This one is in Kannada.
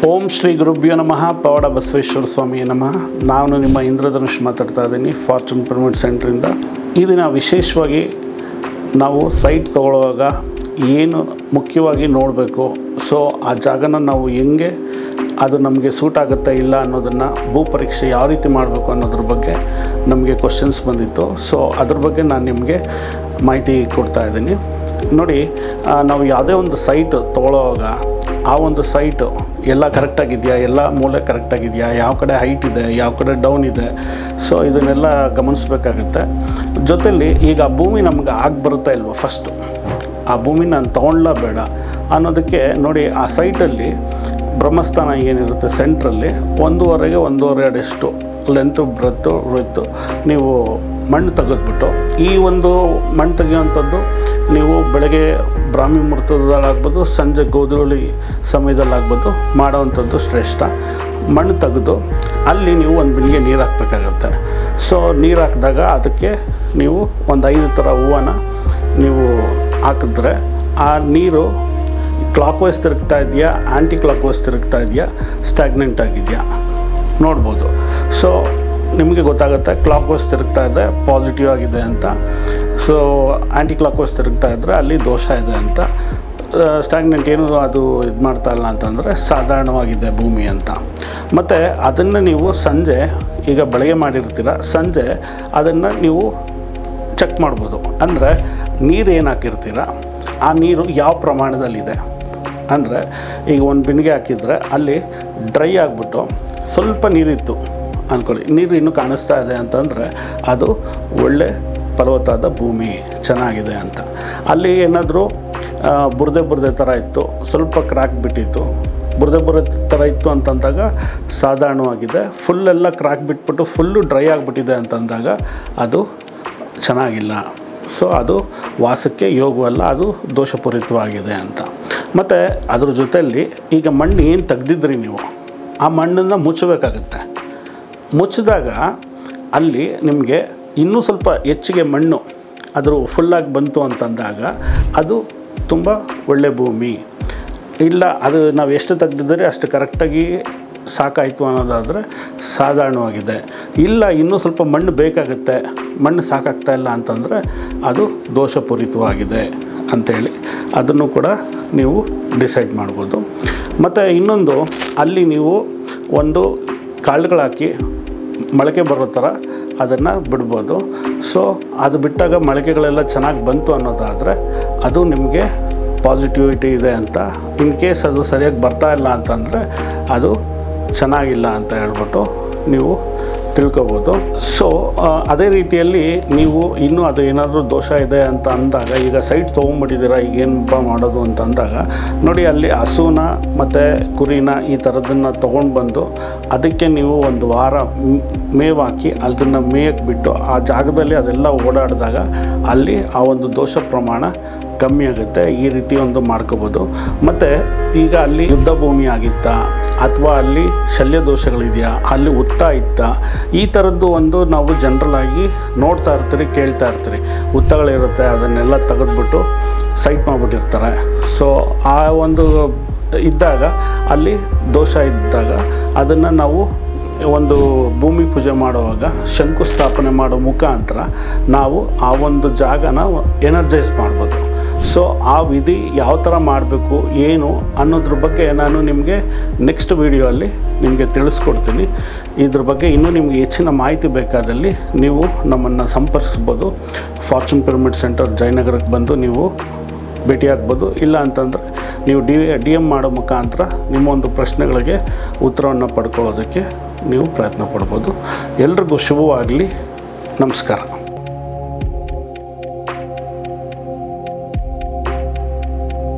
ಓಂ ಶ್ರೀ ಗುರುಭ್ಯೋ ನಮಃ. ಪವಾಡ ಬಸವೇಶ್ವರ ಸ್ವಾಮಿಯ ನಮಃ. ನಾನು ನಿಮ್ಮ ಇಂದ್ರಧನುಷ್ ಮಾತಾಡ್ತಾ ಇದ್ದೀನಿ ಫಾರ್ಚೂನ್ ಪಿರಮಿಡ್ ಸೆಂಟ್ರಿಂದ. ಈ ದಿನ ವಿಶೇಷವಾಗಿ ನಾವು ಸೈಟ್ ತೊಗೊಳ್ಳುವಾಗ ಏನು ಮುಖ್ಯವಾಗಿ ನೋಡಬೇಕು, ಸೊ ಆ ಜಾಗನ ನಾವು ಹೆಂಗೆ ಅದು ನಮಗೆ ಸೂಟ್ ಆಗುತ್ತಾ ಇಲ್ಲ ಅನ್ನೋದನ್ನು ಭೂ ಪರೀಕ್ಷೆ ಯಾವ ರೀತಿ ಮಾಡಬೇಕು ಅನ್ನೋದ್ರ ಬಗ್ಗೆ ನಮಗೆ ಕ್ವಶನ್ಸ್ ಬಂದಿತ್ತು. ಸೊ ಅದ್ರ ಬಗ್ಗೆ ನಾನು ನಿಮಗೆ ಮಾಹಿತಿ ಕೊಡ್ತಾ ಇದ್ದೀನಿ. ನೋಡಿ, ನಾವು ಯಾವುದೇ ಒಂದು ಸೈಟ್ ತೊಗೊಳ್ಳೋವಾಗ ಆ ಒಂದು ಸೈಟು ಎಲ್ಲ ಕರೆಕ್ಟಾಗಿದೆಯಾ, ಎಲ್ಲ ಮೂಲೆ ಕರೆಕ್ಟಾಗಿದೆಯಾ, ಯಾವ ಕಡೆ ಹೈಟ್ ಇದೆ, ಯಾವ ಕಡೆ ಡೌನ್ ಇದೆ, ಸೊ ಇದನ್ನೆಲ್ಲ ಗಮನಿಸಬೇಕಾಗತ್ತೆ. ಜೊತೆಯಲ್ಲಿ ಈಗ ಆ ಭೂಮಿ ನಮ್ಗೆ ಆಗಿ ಬರುತ್ತಾ ಇಲ್ವ, ಫಸ್ಟು ಆ ಭೂಮಿ ನಾನು ತೊಗೊಳ್ಳಲಾ ಬೇಡ ಅನ್ನೋದಕ್ಕೆ ನೋಡಿ, ಆ ಸೈಟಲ್ಲಿ ಬ್ರಹ್ಮಸ್ಥಾನ ಏನಿರುತ್ತೆ ಸೆಂಟ್ರಲ್ಲಿ 1.5 ಅಡಿಯಷ್ಟು ಲೆಂತು ಬ್ರೆತ್ತು ನೀವು ಮಣ್ಣು ತೆಗೆದ್ಬಿಟ್ಟು, ಈ ಒಂದು ಮಣ್ಣು ತೆಗೆಯುವಂಥದ್ದು ನೀವು ಬೆಳಗ್ಗೆ ಬ್ರಾಹ್ಮಿ ಮುಹೂರ್ತದಲ್ಲಾಗ್ಬೋದು, ಸಂಜೆ ಗೋಧೂಳಿ ಸಮಯದಲ್ಲಾಗ್ಬೋದು ಮಾಡೋವಂಥದ್ದು ಶ್ರೇಷ್ಠ. ಮಣ್ಣು ತೆಗೆದು ಅಲ್ಲಿ ನೀವು ಒಂದು ಬಿಂದಿಗೆ ನೀರು ಹಾಕಬೇಕಾಗತ್ತೆ. ಸೊ ನೀರು ಹಾಕಿದಾಗ ಅದಕ್ಕೆ ನೀವು ಒಂದು 5 ಥರ ಹೂವನ್ನು ನೀವು ಹಾಕಿದ್ರೆ ಆ ನೀರು ಕ್ಲಾಕ್ ವೈಸ್ ತಿರುಗ್ತಾ ಇದೆಯಾ, ಆ್ಯಂಟಿ ಕ್ಲಾಕ್ ವೈಸ್ ತಿರುಗ್ತಾ ಇದೆಯಾ, ಸ್ಟಾಗ್ನೆಂಟ್ ಆಗಿದೆಯಾ ನೋಡ್ಬೋದು. ಸೊ ನಿಮಗೆ ಗೊತ್ತಾಗುತ್ತೆ, ಕ್ಲಾಕ್ ವೈಸ್ ತಿರುಗ್ತಾ ಇದೆ ಪಾಸಿಟಿವ್ ಆಗಿದೆ ಅಂತ, ಸೊ ಆ್ಯಂಟಿ ಕ್ಲಾಕ್ ವೈಸ್ ತಿರುಗ್ತಾ ಇದ್ದರೆ ಅಲ್ಲಿ ದೋಷ ಇದೆ ಅಂತ, ಸ್ಟಾಗ್ನೆಂಟ್ ಏನು ಅದು ಇದು ಮಾಡ್ತಾ ಇಲ್ಲ ಅಂತಂದರೆ ಸಾಧಾರಣವಾಗಿದೆ ಭೂಮಿ ಅಂತ. ಮತ್ತು ಅದನ್ನು ನೀವು ಸಂಜೆ, ಈಗ ಬೆಳಗ್ಗೆ ಮಾಡಿರ್ತೀರ, ಸಂಜೆ ಅದನ್ನು ನೀವು ಚೆಕ್ ಮಾಡ್ಬೋದು. ಅಂದರೆ ನೀರು ಏನು ಹಾಕಿರ್ತೀರ ಆ ನೀರು ಯಾವ ಪ್ರಮಾಣದಲ್ಲಿದೆ. ಅಂದರೆ ಈಗ ಒಂದು ಬಿಂದಿಗೆ ಹಾಕಿದರೆ ಅಲ್ಲಿ ಡ್ರೈ ಆಗಿಬಿಟ್ಟು ಸ್ವಲ್ಪ ನೀರಿತ್ತು ಅಂದ್ಕೊಳ್ಳಿ, ನೀರು ಇನ್ನೂ ಕಾಣಿಸ್ತಾ ಇದೆ ಅಂತಂದರೆ ಅದು ಒಳ್ಳೆ ಫಲವತ್ತಾದ ಭೂಮಿ, ಚೆನ್ನಾಗಿದೆ ಅಂತ. ಅಲ್ಲಿ ಏನಾದರೂ ಬುರದೆ ಥರ ಇತ್ತು, ಸ್ವಲ್ಪ ಕ್ರ್ಯಾಕ್ ಬಿಟ್ಟಿತ್ತು, ಬುರದೆ ಥರ ಇತ್ತು ಅಂತಂದಾಗ ಸಾಧಾರಣವಾಗಿದೆ. ಫುಲ್ಲೆಲ್ಲ ಕ್ರ್ಯಾಕ್ ಬಿಟ್ಬಿಟ್ಟು ಫುಲ್ಲು ಡ್ರೈ ಆಗಿಬಿಟ್ಟಿದೆ ಅಂತಂದಾಗ ಅದು ಚೆನ್ನಾಗಿಲ್ಲ. ಸೊ ಅದು ವಾಸಕ್ಕೆ ಯೋಗವಲ್ಲ, ಅದು ದೋಷಪೂರಿತವಾಗಿದೆ ಅಂತ. ಮತ್ತು ಅದ್ರ ಜೊತೆಯಲ್ಲಿ ಈಗ ಮಣ್ಣು ಏನು ತೆಗ್ದಿದ್ರಿ ನೀವು, ಆ ಮಣ್ಣನ್ನು ಮುಚ್ಚಬೇಕಾಗತ್ತೆ. ಮುಚ್ಚಿದಾಗ ಅಲ್ಲಿ ನಿಮಗೆ ಇನ್ನೂ ಸ್ವಲ್ಪ ಹೆಚ್ಚಿಗೆ ಮಣ್ಣು ಅದ್ರ ಫುಲ್ಲಾಗಿ ಬಂತು ಅಂತಂದಾಗ ಅದು ತುಂಬ ಒಳ್ಳೆ ಭೂಮಿ. ಇಲ್ಲ ಅದು ನಾವು ಎಷ್ಟು ತೆಗ್ದಿದ್ದರೆ ಅಷ್ಟು ಕರೆಕ್ಟಾಗಿ ಸಾಕಾಯಿತು ಅನ್ನೋದಾದರೆ ಸಾಧಾರಣವಾಗಿದೆ. ಇಲ್ಲ ಇನ್ನೂ ಸ್ವಲ್ಪ ಮಣ್ಣು ಬೇಕಾಗುತ್ತೆ, ಮಣ್ಣು ಸಾಕಾಗ್ತಾ ಇಲ್ಲ ಅಂತಂದರೆ ಅದು ದೋಷಪೂರಿತವಾಗಿದೆ ಅಂಥೇಳಿ ಅದನ್ನು ಕೂಡ ನೀವು ಡಿಸೈಡ್ ಮಾಡ್ಬೋದು. ಮತ್ತು ಇನ್ನೊಂದು, ಅಲ್ಲಿ ನೀವು ಒಂದು ಕಾಳುಗಳಾಕಿ ಮೊಳಕೆ ಬರೋ ಥರ ಅದನ್ನು ಬಿಡ್ಬೋದು. ಸೊ ಅದು ಬಿಟ್ಟಾಗ ಮೊಳಕೆಗಳೆಲ್ಲ ಚೆನ್ನಾಗಿ ಬಂತು ಅನ್ನೋದಾದರೆ ಅದು ನಿಮಗೆ ಪಾಸಿಟಿವಿಟಿ ಇದೆ ಅಂತ. ಇನ್ ಕೇಸ್ ಅದು ಸರಿಯಾಗಿ ಬರ್ತಾ ಇಲ್ಲ ಅಂತಂದರೆ ಅದು ಚೆನ್ನಾಗಿಲ್ಲ ಅಂತ ಹೇಳ್ಬಿಟ್ಟು ನೀವು ತಿಳ್ಕೊಬೋದು. ಸೊ ಅದೇ ರೀತಿಯಲ್ಲಿ ನೀವು ಇನ್ನೂ ಅದು ಏನಾದರೂ ದೋಷ ಇದೆ ಅಂತ ಅಂದಾಗ, ಈಗ ಸೈಟ್ ತೊಗೊಂಡ್ಬಿಟ್ಟಿದ್ದೀರಾ, ಈಗ ಏನಪ್ಪ ಮಾಡೋದು ಅಂತ ಅಂದಾಗ ನೋಡಿ, ಅಲ್ಲಿ ಹಸುನ ಮತ್ತು ಕುರಿನ ಈ ಥರದನ್ನು ತೊಗೊಂಡು ಬಂದು ಅದಕ್ಕೆ ನೀವು ಒಂದು ವಾರ ಮೇವು ಹಾಕಿ ಅದನ್ನು ಮೇಯಕ್ಕೆ ಬಿಟ್ಟು ಆ ಜಾಗದಲ್ಲಿ ಅದೆಲ್ಲ ಓಡಾಡಿದಾಗ ಅಲ್ಲಿ ಆ ಒಂದು ದೋಷ ಪ್ರಮಾಣ ಕಮ್ಮಿ ಆಗುತ್ತೆ. ಈ ರೀತಿ ಒಂದು ಮಾಡ್ಕೋಬೋದು. ಮತ್ತು ಈಗ ಅಲ್ಲಿ ಯುದ್ಧ ಭೂಮಿ ಆಗಿತ್ತಾ, ಅಥವಾ ಅಲ್ಲಿ ಶಲ್ಯ ದೋಷಗಳಿದೆಯಾ, ಅಲ್ಲಿ ಹುತ್ತ ಇತ್ತಾ, ಈ ಥರದ್ದು ಒಂದು ನಾವು ಜನರಲಾಗಿ ನೋಡ್ತಾ ಇರ್ತೀರಿ, ಕೇಳ್ತಾ ಇರ್ತೀರಿ. ಹುತ್ತಗಳಿರುತ್ತೆ, ಅದನ್ನೆಲ್ಲ ತೆಗೆದ್ಬಿಟ್ಟು ಸೈಟ್ ಮಾಡಿಬಿಟ್ಟಿರ್ತಾರೆ. ಸೊ ಆ ಒಂದು ಇದ್ದಾಗ ಅಲ್ಲಿ ದೋಷ ಇದ್ದಾಗ ಅದನ್ನು ನಾವು ಒಂದು ಭೂಮಿ ಪೂಜೆ ಮಾಡುವಾಗ ಶಂಕುಸ್ಥಾಪನೆ ಮಾಡೋ ಮುಖಾಂತರ ನಾವು ಆ ಒಂದು ಜಾಗನ ಎನರ್ಜೈಸ್ ಮಾಡ್ಬೋದು. ಸೊ ಆ ವಿಧಿ ಯಾವ ಥರ ಮಾಡಬೇಕು ಏನು ಅನ್ನೋದ್ರ ಬಗ್ಗೆ ನಾನು ನಿಮಗೆ ನೆಕ್ಸ್ಟ್ ವೀಡಿಯೋಲ್ಲಿ ನಿಮಗೆ ತಿಳಿಸ್ಕೊಡ್ತೀನಿ. ಇದ್ರ ಬಗ್ಗೆ ಇನ್ನೂ ನಿಮಗೆ ಹೆಚ್ಚಿನ ಮಾಹಿತಿ ಬೇಕಾದಲ್ಲಿ ನೀವು ನಮ್ಮನ್ನು ಸಂಪರ್ಕಿಸ್ಬೋದು. ಫಾರ್ಚೂನ್ ಪಿರಮಿಡ್ ಸೆಂಟರ್ ಜಯನಗರಕ್ಕೆ ಬಂದು ನೀವು ಭೇಟಿಯಾಗ್ಬೋದು. ಇಲ್ಲ ಅಂತಂದರೆ ನೀವು ಡಿ ಎಮ್ ಮಾಡೋ ಮುಖಾಂತರ ನಿಮ್ಮ ಒಂದು ಪ್ರಶ್ನೆಗಳಿಗೆ ಉತ್ತರವನ್ನು ಪಡ್ಕೊಳ್ಳೋದಕ್ಕೆ ನೀವು ಪ್ರಯತ್ನ ಪಡ್ಬೋದು. ಎಲ್ರಿಗೂ ಶುಭವಾಗಲಿ. ನಮಸ್ಕಾರ.